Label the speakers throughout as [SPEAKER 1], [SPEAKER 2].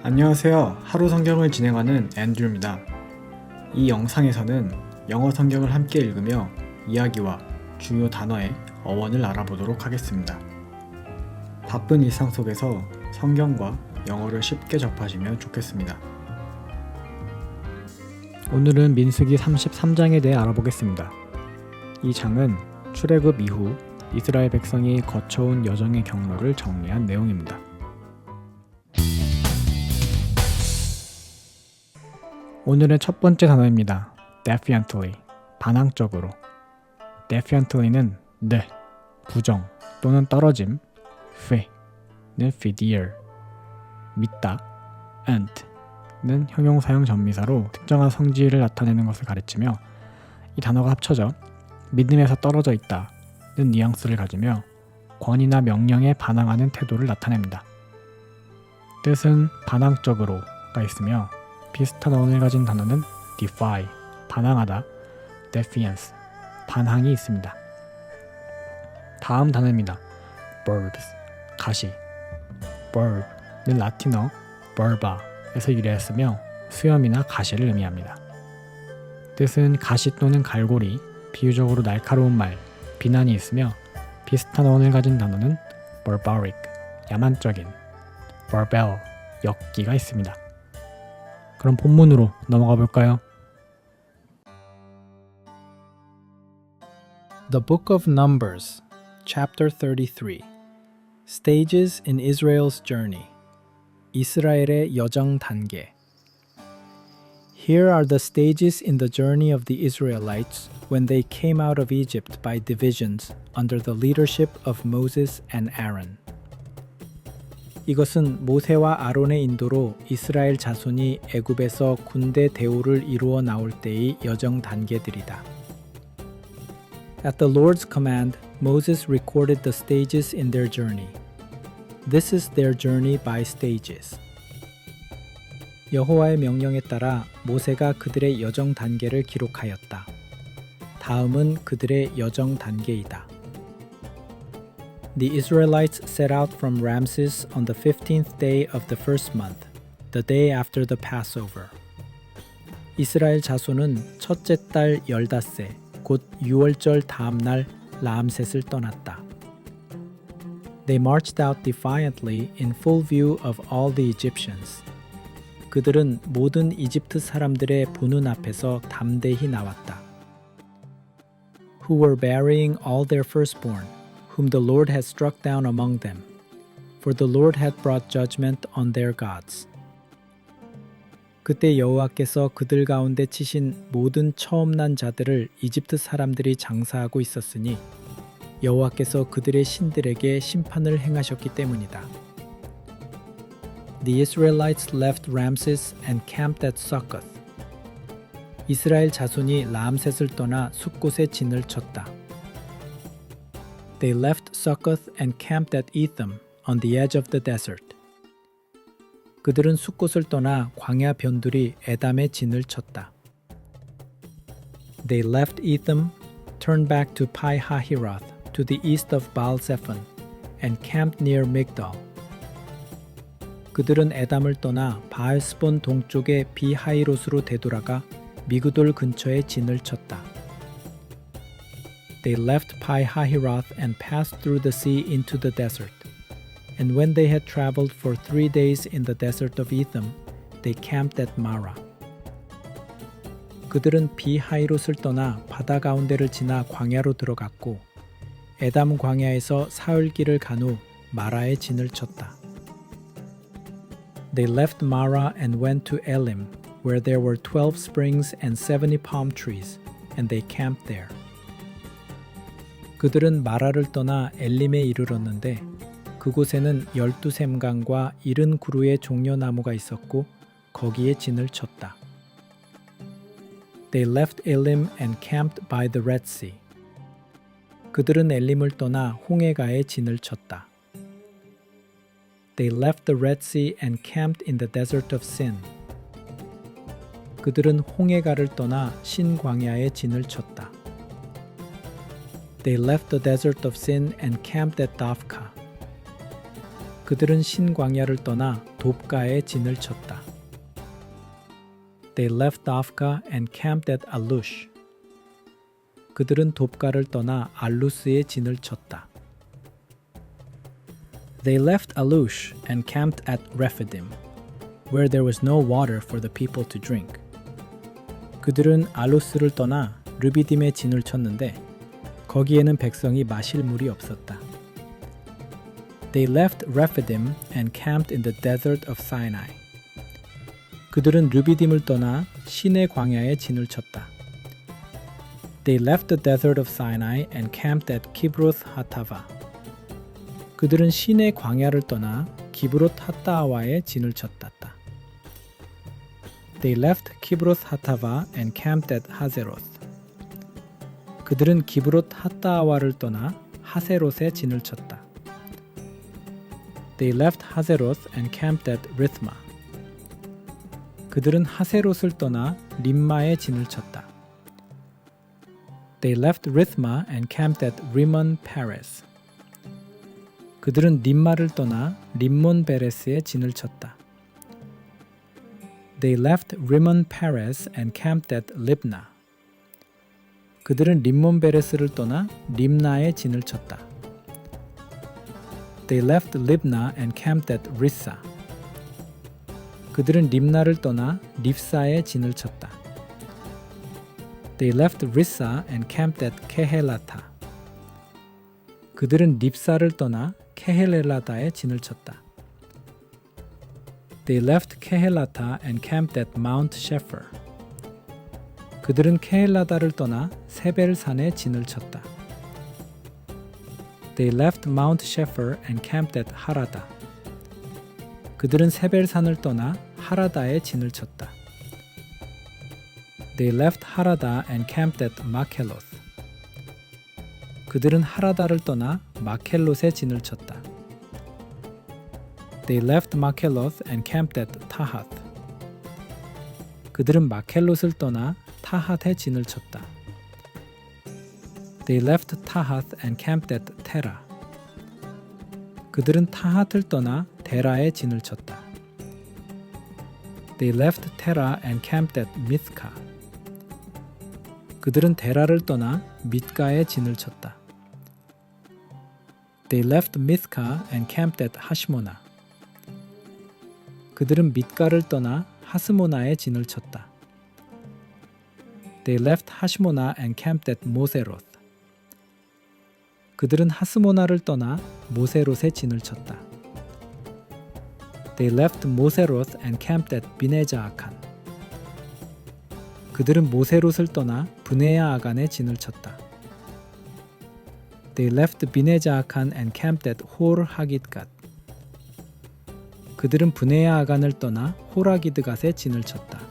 [SPEAKER 1] 안녕하세요. 하루 성경을 진행하는 앤드류입니다. 이 영상에서는 영어 성경을 함께 읽으며 이야기와 중요 단어의 어원을 알아보도록 하겠습니다. 바쁜 일상 속에서 성경과 영어를 쉽게 접하시면 좋겠습니다. 오늘은 민수기 33장에 대해 알아보겠습니다. 이 장은 출애굽 이후 이스라엘 백성이 거쳐온 여정의 경로를 정리한 내용입니다. 오늘의 첫 번째 단어입니다. defiantly, 반항적으로. defiantly는 네, 부정 또는 떨어짐, fe는 fideer, 믿다, ant는 형용사형 전미사로 특정한 성질을 나타내는 것을 가리치며 이 단어가 합쳐져 믿음에서 떨어져 있다는 뉘앙스를 가지며 권위나 명령에 반항하는 태도를 나타냅니다. 뜻은 반항적으로가 있으며 비슷한 어원을 가진 단어는 defy, 반항하다, defiance, 반항이 있습니다. 다음 단어입니다. burbs, 가시. burb는 라틴어 burba에서 유래했으며 수염이나 가시를 의미합니다. 뜻은 가시 또는 갈고리, 비유적으로 날카로운 말, 비난이 있으며 비슷한 어원을 가진 단어는 barbaric, 야만적인, barbell, 역기가 있습니다. 그럼 본문으로 넘어가 볼까요?
[SPEAKER 2] The Book of Numbers, Chapter 33. Stages in Israel's Journey. 이스라엘의 여정 단계. Here are the stages in the journey of the Israelites when they came out of Egypt by divisions under the leadership of Moses and Aaron. 이것은 모세와 아론의 인도로 이스라엘 자손이 애굽에서 군대 대오를 이루어 나올 때의 여정 단계들이다. At the Lord's command, Moses recorded the stages in their journey. This is their journey by stages. 여호와의 명령에 따라 모세가 그들의 여정 단계를 기록하였다. 다음은 그들의 여정 단계이다. The Israelites set out from Ramses on the 15th day of the first month, the day after the Passover. 이스라엘 자손은 첫째 달 15세, 곧 유월절 다음 날 라암셋을 떠났다. They marched out defiantly in full view of all the Egyptians. 그들은 모든 이집트 사람들의 보는 앞에서 담대히 나왔다. Who were burying all their firstborn, whom the Lord had struck down among them, for the Lord had brought judgment on their gods. 그때 여호와께서 그들 가운데 치신 모든 처음 난 자들을 이집트 사람들이 장사하고 있었으니 여호와께서 그들의 신들에게 심판을 행하셨기 때문이다. The Israelites left Ramses and camped at Succoth. 이스라엘 자손이 라암셋을 떠나 숫곳에 진을 쳤다. They left Succoth and camped at Etham on the edge of the desert. 그들은 숫곳을 떠나 광야 변두리 에담에 진을 쳤다. They left Etham, turned back to Pi-hahiroth to the east of Baal-zephon, and camped near Migdal. 그들은 에담을 떠나 바알스본 동쪽의 비하이롯으로 되돌아가 미그돌 근처에 진을 쳤다. They left Pi-hahiroth and passed through the sea into the desert. And when they had traveled for 3 days in the desert of Etham, they camped at Mara. 그들은 비하이롯을 떠나 바다 가운데를 지나 광야로 들어갔고 에담 광야에서 사흘길을 간 후 마라에 진을 쳤다. They left Mara and went to Elim, where there were 12 springs and 70 palm trees, and they camped there. 그들은 마라를 떠나 엘림에 이르렀는데 그곳에는 12샘강과 70그루의 종려나무가 있었고 거기에 진을 쳤다. They left Elim and camped by the Red Sea. 그들은 엘림을 떠나 홍해가에 진을 쳤다. They left the Red Sea and camped in the desert of Sin. 그들은 홍해가를 떠나 신광야에 진을 쳤다. They left the desert of Sin and camped at Dafka. 그들은 신광야를 떠나 돕가에 진을 쳤다. They left Dafka and camped at Alush. 그들은 돕가를 떠나 알루스에 진을 쳤다. They left Alush and camped at Rephidim, where there was no water for the people to drink. 그들은 알루스를 떠나 르비딤에 진을 쳤는데 거기에는 백성이 마실 물이 없었다. They left Rephidim and camped in the desert of Sinai. 그들은 르비딤을 떠나 시내 광야에 진을 쳤다. They left the desert of Sinai and camped at Kibroth Hattava. 그들은 시내 광야를 떠나 기브롯 핫다아와에 진을 쳤다. They left Kibroth Hattava and camped at Hazeroth. 그들은 기브롯 핫다아와를 떠나 하세롯에 진을 쳤다. They left Hazeroth and camped at Rithma. 그들은 하세롯을 떠나 림마에 진을 쳤다. They left Rithma and camped at Rimmon Peres. 그들은 림마를 떠나 림몬 베레스에 진을 쳤다. They left Rimmon Peres and camped at Libna. 그들은 림몬 베레스를 떠나 림나에 진을 쳤다. They left Libna and camped at Rissa. 그들은 림나를 떠나 립사에 진을 쳤다. They left Rissa and camped at Kehelata. 그들은 립사를 떠나 케헬렐라다에 진을 쳤다. They left Kehelata and camped at Mount Shepher. 그들은 케헬라다를 떠나 세벨산에 진을 쳤다. They left Mount Shepher and camped at Harada. 그들은 세벨산을 떠나 하라다에 진을 쳤다. They left Harada and camped at Makheloth. 그들은 하라다를 떠나 마켈롯에 진을 쳤다. They left Makheloth and camped at Tahath. 그들은 마켈롯을 떠나 타핫에 진을 쳤다. They left Tahath and camped at Tera. 그들은 타핫을 떠나 데라에 진을 쳤다. They left Tera and camped at Mithka. 그들은 데라를 떠나 밑가에 진을 쳤다. They left Mithka and camped at Hashmona. 그들은 밑가를 떠나 하스모나에 진을 쳤다. They left Hashmona and camped at Moseroth. 그들은 하스모나를 떠나 모세롯에 진을 쳤다. They left Moseroth and camped at 비네자아칸. 그들은 모세롯을 떠나 브네야 아간에 진을 쳤다. They left 비네자아칸 and camped at 홀 하깃갓. 그들은 브네야 아간을 떠나 호라기드갓에 진을 쳤다.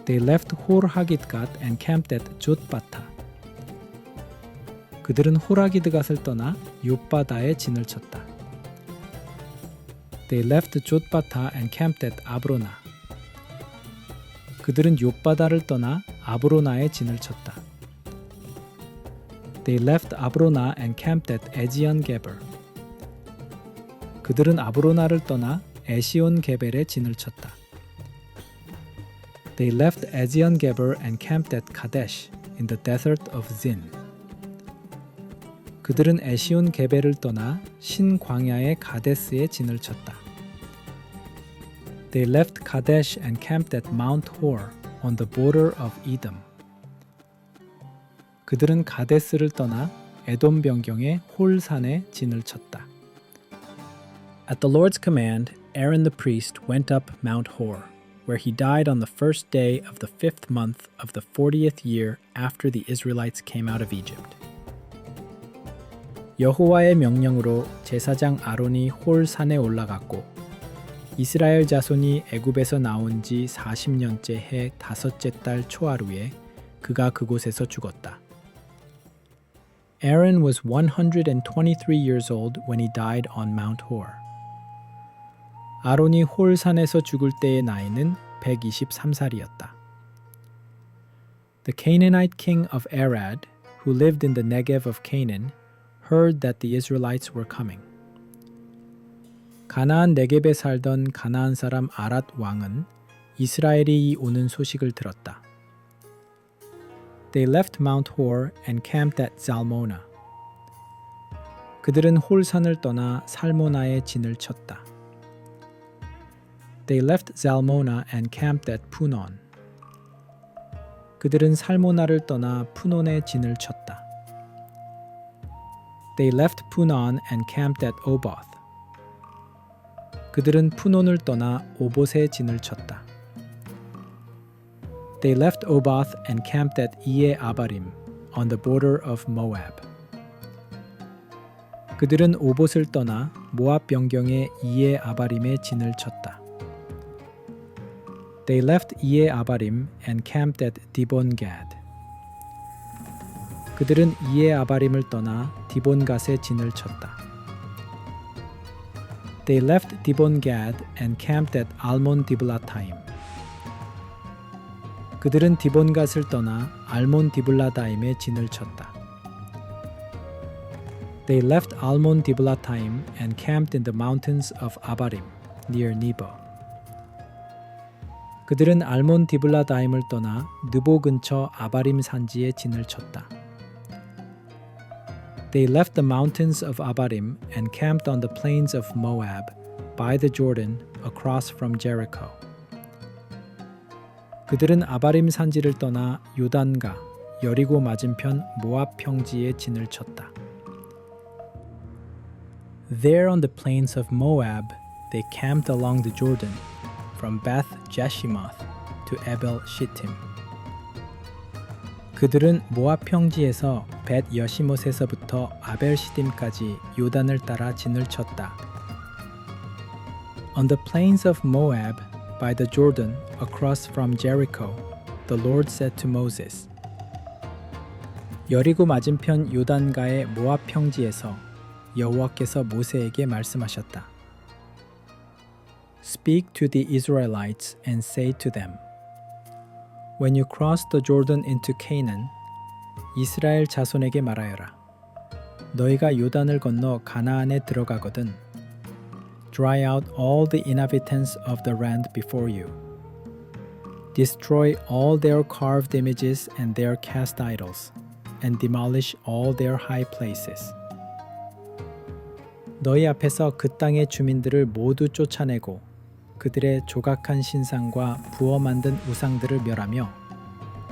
[SPEAKER 2] They left 홀 하깃갓 and camped at 쫒바타. 그들은 호라기드갓을 떠나 욤바다에 진을 쳤다. They left 쫒바타 and camped at 아브로나. 그들은 욤바다를 떠나 아브로나에 진을 쳤다. They left 아브로나 and camped at 에지온 게벨. 그들은 아브로나를 떠나 에시온 게벨에 진을 쳤다. They left 에지온 게벨 and camped at Kadesh in the desert of Zin. 그들은 에시온 게벨을 떠나 신광야의 가데스에 진을 쳤다. They left Kadesh and camped at Mount Hor on the border of Edom. 그들은 가데스를 떠나 에돔 변경의 홀산에 진을 쳤다. At the Lord's command, Aaron the priest went up Mount Hor, where he died on the first day of the 5th month of the 40th year after the Israelites came out of Egypt. 여호와의 명령으로 제사장 아론이 홀 산에 올라갔고 이스라엘 자손이 애굽에서 나온 지 40년째 해 다섯째 달 초하루에 그가 그곳에서 죽었다. Aaron was 123 years old when he died on Mount Hor. 아론이 홀 산에서 죽을 때의 나이는 123살이었다. The Canaanite king of Arad, who lived in the Negev of Canaan, heard that the Israelites were coming. 가나안 네겝에 살던 가나안 사람 아랏 왕은 이스라엘이 오는 소식을 들었다. They left Mount Hor and camped at Zalmona. 그들은 홀산을 떠나 살모나에 진을 쳤다. They left Zalmona and camped at Punon. 그들은 살모나를 떠나 푸논에 진을 쳤다. They left Punon and camped at Oboth. 그들은 푸논을 떠나 오봇에 진을 쳤다. They left Oboth and camped at Iye Abarim on the border of Moab. 그들은 오봇을 떠나 모압 변경의 이에 아바림에 진을 쳤다. They left Iye Abarim and camped at Dibon Gad. 그들은 이에 아바림을 떠나 디본갓에 진을 쳤다. They left Dibon Gad and camped at Almon Diblathaim. 그들은 디본갓을 떠나 알몬 디블라다임에 진을 쳤다. They left Almon Diblathaim and camped in the mountains of Abarim near Nebo. 그들은 알몬 디블라다임을 떠나 느보 근처 아바림 산지에 진을 쳤다. They left the mountains of Abarim and camped on the plains of Moab by the Jordan across from Jericho. 그들은 아바림 산지를 떠나 요단가 여리고 맞은편 모압 평지에 진을 쳤다. There on the plains of Moab they camped along the Jordan from Beth Jeshimoth to Abel Shittim. 그들은 모압 평지에서 벳 여시못에서부터 아벨 시딤까지 요단을 따라 진을 쳤다. On the plains of Moab by the Jordan across from Jericho, the Lord said to Moses. 여리고 맞은편 요단가의 모압 평지에서 여호와께서 모세에게 말씀하셨다. Speak to the Israelites and say to them, When you cross the Jordan into Canaan, 이스라엘 자손에게 말하여라. 너희가 요단을 건너 가나안에 들어가거든. Dry out all the inhabitants of the land before you. Destroy all their carved images and their cast idols, and demolish all their high places. 너희 앞에서 그 땅의 주민들을 모두 쫓아내고 그들의 조각한 신상과 부어 만든 우상들을 멸하며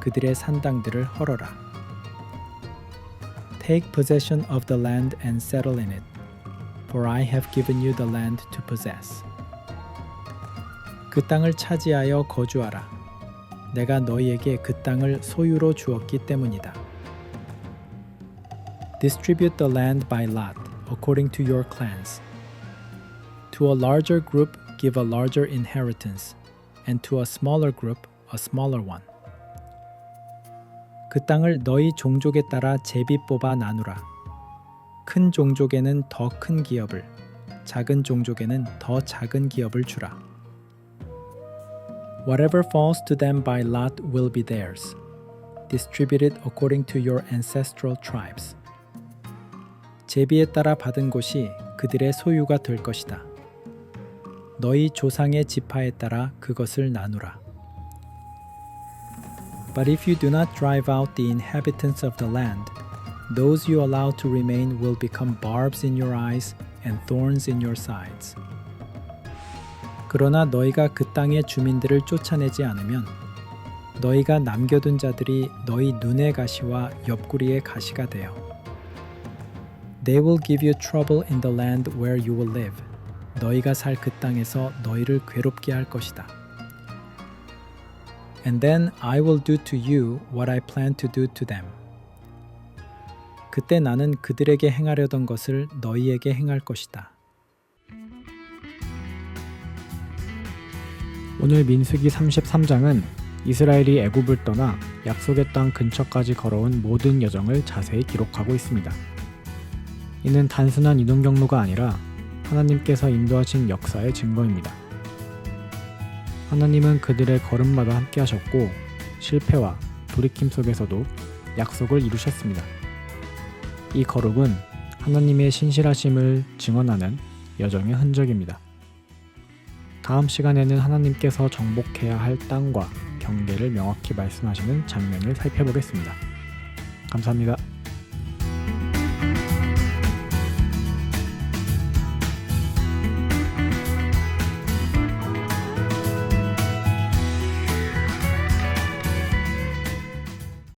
[SPEAKER 2] 그들의 산당들을 헐어라. Take possession of the land and settle in it, for I have given you the land to possess. 그 땅을 차지하여 거주하라. 내가 너희에게 그 땅을 소유로 주었기 때문이다. Distribute the land by lot, according to your clans. To a larger group give a larger inheritance, and to a smaller group a smaller one. 그 땅을 너희 종족에 따라 제비 뽑아 나누라. 큰 종족에는 더 큰 기업을, 작은 종족에는 더 작은 기업을 주라. Whatever falls to them by lot will be theirs. Distribute it according to your ancestral tribes. 제비에 따라 받은 곳이 그들의 소유가 될 것이다. 너희 조상의 지파에 따라 그것을 나누라. But if you do not drive out the inhabitants of the land, those you allow to remain will become barbs in your eyes and thorns in your sides. 그러나 너희가 그 땅의 주민들을 쫓아내지 않으면 너희가 남겨둔 자들이 너희 눈의 가시와 옆구리의 가시가 되어 They will give you trouble in the land where you will live. 너희가 살 그 땅에서 너희를 괴롭게 할 것이다. And then I will do to you what I plan to do to them. 그때 나는 그들에게 행하려던 것을 너희에게 행할 것이다.
[SPEAKER 1] 오늘 민수기 33장은 이스라엘이 애굽을 떠나 약속의 땅 근처까지 걸어온 모든 여정을 자세히 기록하고 있습니다. 이는 단순한 이동 경로가 아니라 하나님께서 인도하신 역사의 증거입니다. 하나님은 그들의 걸음마다 함께 하셨고 실패와 돌이킴 속에서도 약속을 이루셨습니다. 이 거룩은 하나님의 신실하심을 증언하는 여정의 흔적입니다. 다음 시간에는 하나님께서 정복해야 할 땅과 경계를 명확히 말씀하시는 장면을 살펴보겠습니다. 감사합니다.